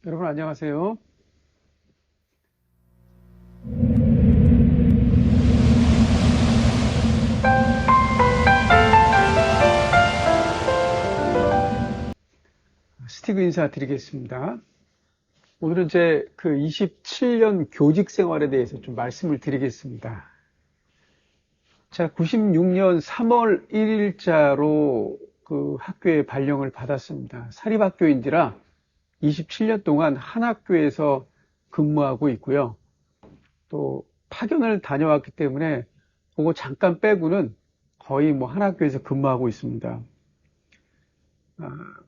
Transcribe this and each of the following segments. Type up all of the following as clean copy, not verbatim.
여러분 안녕하세요. 스티브 인사드리겠습니다. 오늘은 제 그 27년 교직 생활에 대해서 좀 말씀을 드리겠습니다. 제가 96년 3월 1일자로 그 학교에 발령을 받았습니다. 사립학교인지라 27년 동안 한 학교에서 근무하고 있고요. 또 파견을 다녀왔기 때문에 그거 잠깐 빼고는 거의 한 학교에서 근무하고 있습니다.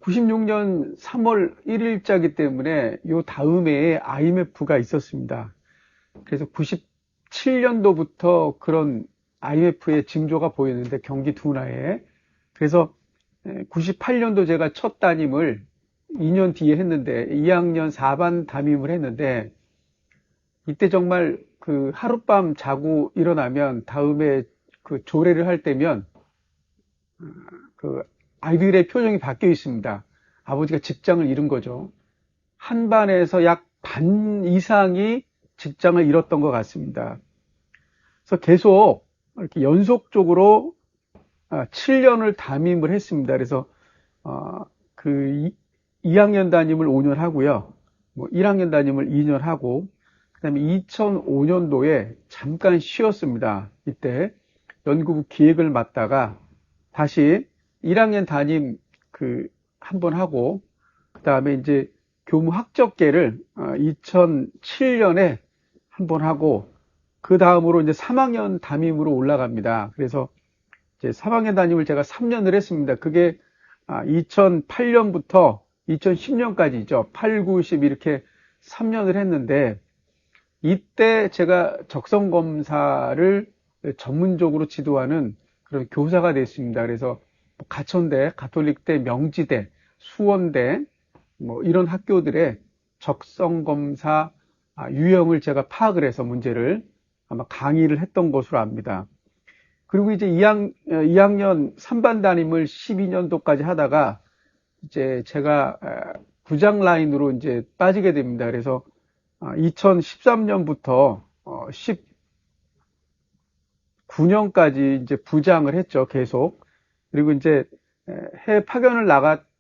96년 3월 1일자기 때문에 요 다음 해에 IMF가 있었습니다. 그래서 97년도부터 그런 IMF의 징조가 보였는데 경기 둔화에. 그래서 98년도 제가 첫 담임을 2년 뒤에 했는데 2학년 4반 담임을 했는데 이때 정말 그 하룻밤 자고 일어나면 다음에 그 조례를 할 때면 그 아이들의 표정이 바뀌어 있습니다. 아버지가 직장을 잃은 거죠. 한 반에서 약 반 이상이 직장을 잃었던 것 같습니다. 그래서 계속 이렇게 연속적으로 7년을 담임을 했습니다. 그래서 그 2학년 담임을 5년 하고요. 1학년 담임을 2년 하고 그다음에 2005년도에 잠깐 쉬었습니다. 이때 연구부 기획을 맡다가 다시 1학년 담임 한 번 하고 그다음에 이제 교무 학적계를 2007년에 한 번 하고 그 다음으로 이제 3학년 담임으로 올라갑니다. 그래서 이제 3학년 담임을 제가 3년을 했습니다. 그게 2008년부터 2010년까지죠. 8, 9, 10 이렇게 3년을 했는데 이때 제가 적성검사를 전문적으로 지도하는 그런 교사가 됐습니다. 그래서 가천대, 가톨릭대, 명지대, 수원대 이런 학교들의 적성검사 유형을 제가 파악을 해서 문제를 아마 강의를 했던 것으로 압니다. 그리고 이제 2학년 3반 담임을 12년도까지 하다가 이제 제가 부장 라인으로 이제 빠지게 됩니다. 그래서 2013년부터 19년까지 이제 부장을 했죠. 계속. 그리고 이제 해외 파견을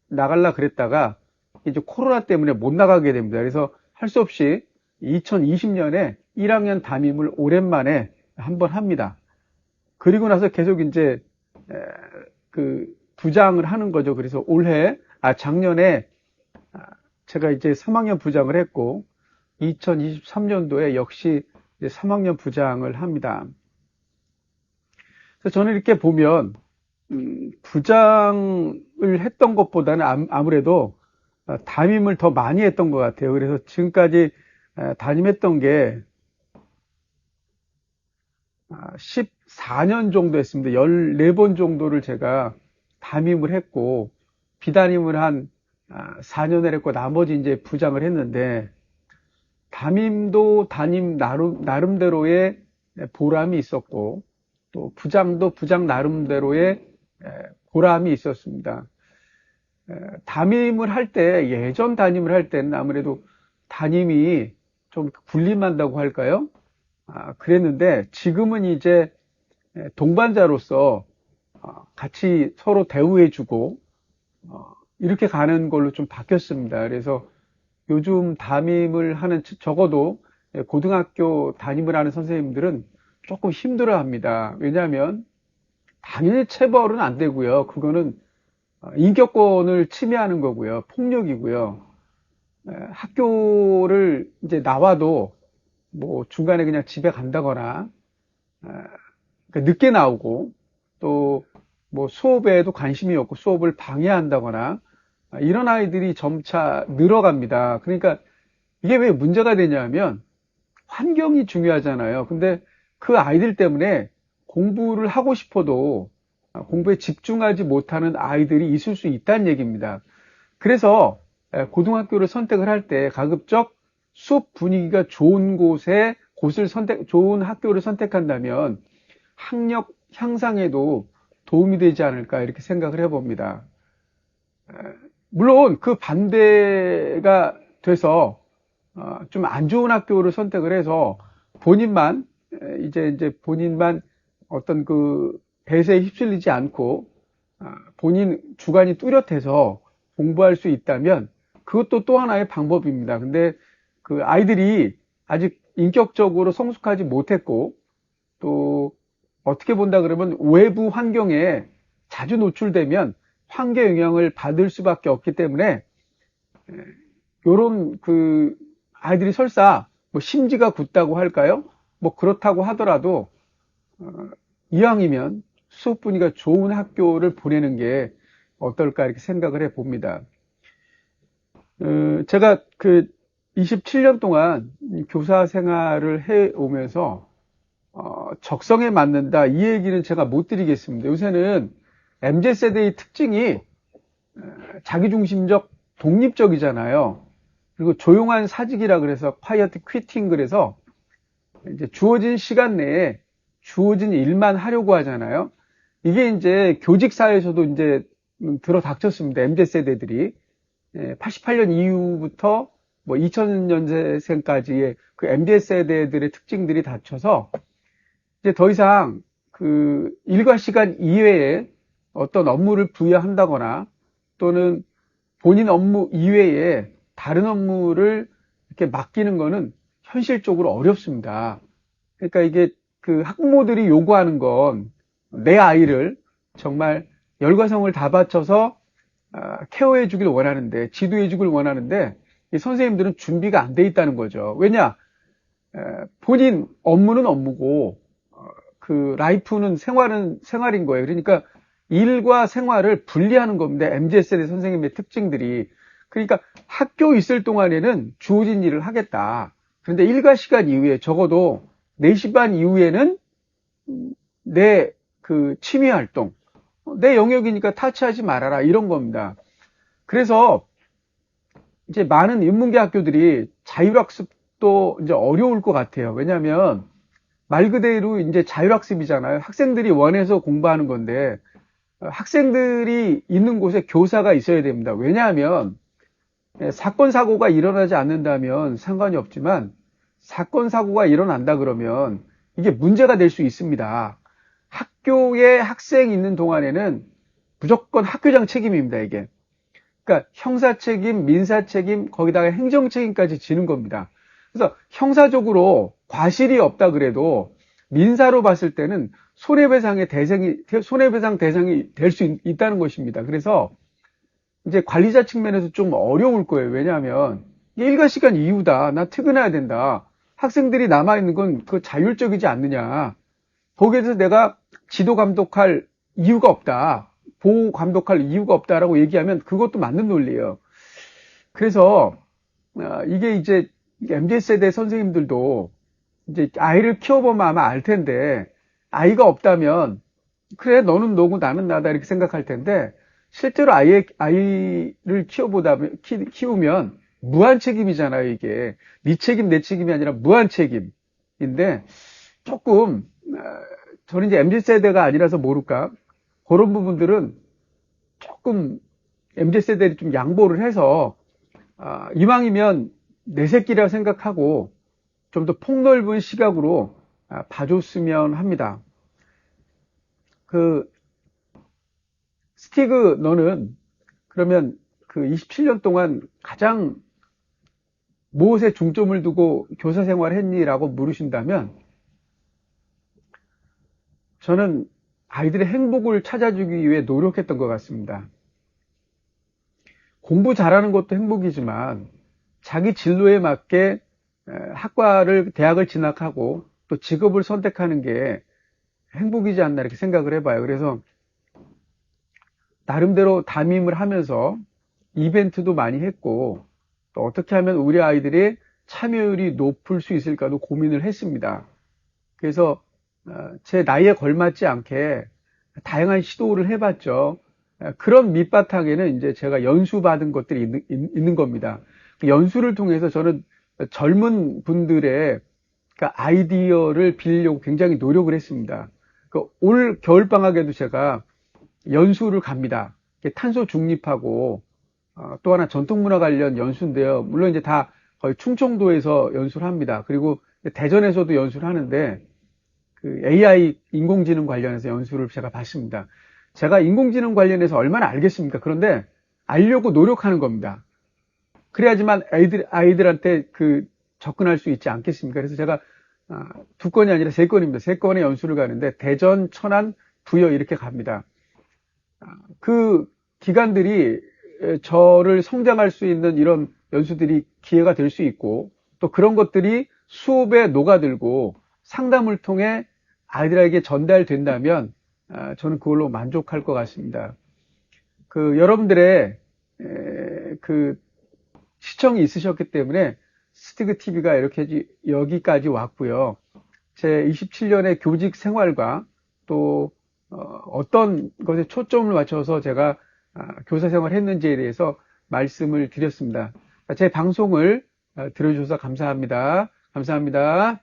나갈라 그랬다가 이제 코로나 때문에 못 나가게 됩니다. 그래서 할 수 없이 2020년에 1학년 담임을 오랜만에 한번 합니다. 그리고 나서 계속 이제 그 부장을 하는 거죠. 그래서 작년에 제가 이제 3학년 부장을 했고 2023년도에 역시 이제 3학년 부장을 합니다. 그래서 저는 이렇게 보면 부장을 했던 것보다는 아무래도 담임을 더 많이 했던 것 같아요. 그래서 지금까지 담임했던 게 14년 정도 했습니다. 14번 정도를 제가 담임을 했고 비담임을 한 4년을 했고 나머지 이제 부장을 했는데 담임도 담임 나름대로의 보람이 있었고 또 부장도 부장 나름대로의 보람이 있었습니다. 담임을 할 때, 예전 담임을 할 때는 아무래도 담임이 좀 군림한다고 할까요? 그랬는데 지금은 이제 동반자로서 같이 서로 대우해주고 이렇게 가는 걸로 좀 바뀌었습니다. 그래서 요즘 담임을 하는 적어도 고등학교 담임을 하는 선생님들은 조금 힘들어합니다. 왜냐하면 당연히 체벌은 안 되고요. 그거는 인격권을 침해하는 거고요. 폭력이고요. 학교를 이제 나와도 중간에 그냥 집에 간다거나 늦게 나오고 또 수업에도 관심이 없고 수업을 방해한다거나 이런 아이들이 점차 늘어갑니다. 그러니까 이게 왜 문제가 되냐면 환경이 중요하잖아요. 근데 그 아이들 때문에 공부를 하고 싶어도 공부에 집중하지 못하는 아이들이 있을 수 있다는 얘기입니다. 그래서 고등학교를 선택을 할 때 가급적 수업 분위기가 좋은 좋은 학교를 선택한다면 학력 향상에도 도움이 되지 않을까 이렇게 생각을 해봅니다. 물론 그 반대가 돼서 좀 안 좋은 학교를 선택을 해서 본인만 이제 본인만 어떤 그 배세에 휩쓸리지 않고 본인 주관이 뚜렷해서 공부할 수 있다면 그것도 또 하나의 방법입니다. 근데 그 아이들이 아직 인격적으로 성숙하지 못했고 또 어떻게 본다 그러면 외부 환경에 자주 노출되면 환경 영향을 받을 수밖에 없기 때문에 요런 그 아이들이 설사 뭐 심지가 굳다고 할까요? 뭐 그렇다고 하더라도 이왕이면 수업 분위기가 좋은 학교를 보내는 게 어떨까 이렇게 생각을 해 봅니다. 제가 그 27년 동안 교사 생활을 해 오면서 적성에 맞는다 이 얘기는 제가 못 드리겠습니다. 요새는 MZ세대의 특징이 자기중심적 독립적이잖아요. 그리고 조용한 사직이라 그래서 quiet quitting 그래서 이제 주어진 시간 내에 주어진 일만 하려고 하잖아요. 이게 이제 교직 사회에서도 이제 들어 닥쳤습니다. MZ세대들이 88년 이후부터 뭐 2000년생까지의 그 MZ세대들의 특징들이 닥쳐서 이제 더 이상 그 일과 시간 이외에 어떤 업무를 부여한다거나 또는 본인 업무 이외에 다른 업무를 이렇게 맡기는 거는 현실적으로 어렵습니다. 그러니까 이게 그 학부모들이 요구하는 건 내 아이를 정말 열과성을 다 바쳐서 케어해 주길 원하는데, 지도해 주길 원하는데 이 선생님들은 준비가 안 돼 있다는 거죠. 왜냐? 본인 업무는 업무고 그 라이프는 생활은 생활인 거예요. 그러니까 일과 생활을 분리하는 겁니다. MZ세대 선생님의 특징들이. 그러니까 학교 있을 동안에는 주어진 일을 하겠다. 그런데 일과 시간 이후에 적어도 4시 반 이후에는 내 그 취미 활동, 내 영역이니까 타치하지 말아라 이런 겁니다. 그래서 이제 많은 인문계 학교들이 자율학습도 이제 어려울 것 같아요. 왜냐하면 말 그대로 이제 자율학습이잖아요. 학생들이 원해서 공부하는 건데 학생들이 있는 곳에 교사가 있어야 됩니다. 왜냐하면 사건 사고가 일어나지 않는다면 상관이 없지만 사건 사고가 일어난다 그러면 이게 문제가 될 수 있습니다. 학교에 학생이 있는 동안에는 무조건 학교장 책임입니다, 이게. 그러니까 형사 책임, 민사 책임, 거기다가 행정 책임까지 지는 겁니다. 그래서 형사적으로 과실이 없다 그래도 민사로 봤을 때는 손해배상 대상이 될 수 있다는 것입니다. 그래서 이제 관리자 측면에서 좀 어려울 거예요. 왜냐하면 이게 일과 시간 이후다. 나 퇴근해야 된다. 학생들이 남아있는 건 그 자율적이지 않느냐. 거기에 대해서 내가 지도 감독할 이유가 없다. 보호 감독할 이유가 없다라고 얘기하면 그것도 맞는 논리예요. 그래서 이게 이제 MZ세대 선생님들도 이제 아이를 키워보면 아마 알 텐데 아이가 없다면 그래 너는 너고 나는 나다 이렇게 생각할 텐데 실제로 아이를 키우면 무한 책임이잖아요, 이게. 네 책임, 내 책임이 아니라 무한 책임인데, 조금, 저는 이제 MZ세대가 아니라서 모를까? 그런 부분들은 조금 MZ세대들이 좀 양보를 해서, 이왕이면 내 새끼라 생각하고, 좀 더 폭넓은 시각으로 봐줬으면 합니다. 스티그, 너는 그러면 그 27년 동안 가장 무엇에 중점을 두고 교사 생활을 했니? 라고 물으신다면 저는 아이들의 행복을 찾아주기 위해 노력했던 것 같습니다. 공부 잘하는 것도 행복이지만 자기 진로에 맞게 대학을 진학하고 또 직업을 선택하는 게 행복이지 않나 이렇게 생각을 해봐요. 그래서 나름대로 담임을 하면서 이벤트도 많이 했고 또 어떻게 하면 우리 아이들의 참여율이 높을 수 있을까도 고민을 했습니다. 그래서 제 나이에 걸맞지 않게 다양한 시도를 해봤죠. 그런 밑바탕에는 이제 제가 연수받은 것들이 있는 겁니다. 연수를 통해서 저는 젊은 분들의 아이디어를 빌리려고 굉장히 노력을 했습니다. 올 겨울방학에도 제가 연수를 갑니다. 탄소 중립하고 또 하나 전통문화 관련 연수인데요. 물론 이제 다 거의 충청도에서 연수를 합니다. 그리고 대전에서도 연수를 하는데 그 AI 인공지능 관련해서 연수를 제가 받습니다. 제가 인공지능 관련해서 얼마나 알겠습니까? 그런데 알려고 노력하는 겁니다. 그래야지만 아이들한테 접근할 수 있지 않겠습니까? 그래서 제가 두 건이 아니라 세 건입니다. 세 건의 연수를 가는데 대전, 천안, 부여 이렇게 갑니다. 그 기관들이 저를 성장할 수 있는 이런 연수들이 기회가 될 수 있고 또 그런 것들이 수업에 녹아들고 상담을 통해 아이들에게 전달된다면 저는 그걸로 만족할 것 같습니다. 여러분들의 시청이 있으셨기 때문에 스티그 TV가 이렇게 여기까지 왔고요. 제 27년의 교직 생활과 또 어떤 것에 초점을 맞춰서 제가 교사 생활을 했는지에 대해서 말씀을 드렸습니다. 제 방송을 들어주셔서 감사합니다. 감사합니다.